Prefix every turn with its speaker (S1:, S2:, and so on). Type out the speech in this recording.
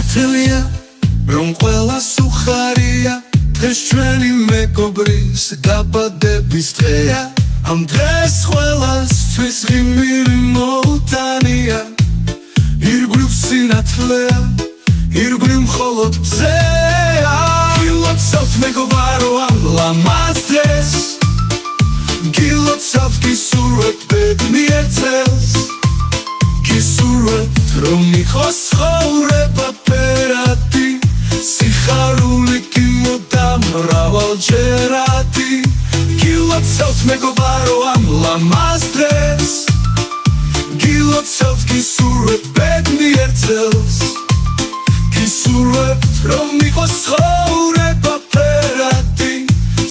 S1: მართლია რომ ყველას უხარია დღეს ჩვენი მეგობრის დაბადების დღეა ამ დღეს ყველასთვის ღიმილი მოუტანია ირგვლივ სინათლეა ირგვლივ მხოლოდ მზეა გილოცავთ მეგობარო ამ ლამაზ დღეს გილოცავთ გისურვებთ ბედნიერ წელს გისურვებთ რომ იყოს ცხოვრება ფერადი სიხარული გიმოდამ მრავალჯერადი გილოცავთ მეგობარო ამ ლამაზ დღეს გილოცავთ გისურვებთ ბედნიერ წელს გისურვებთ რომ იყოს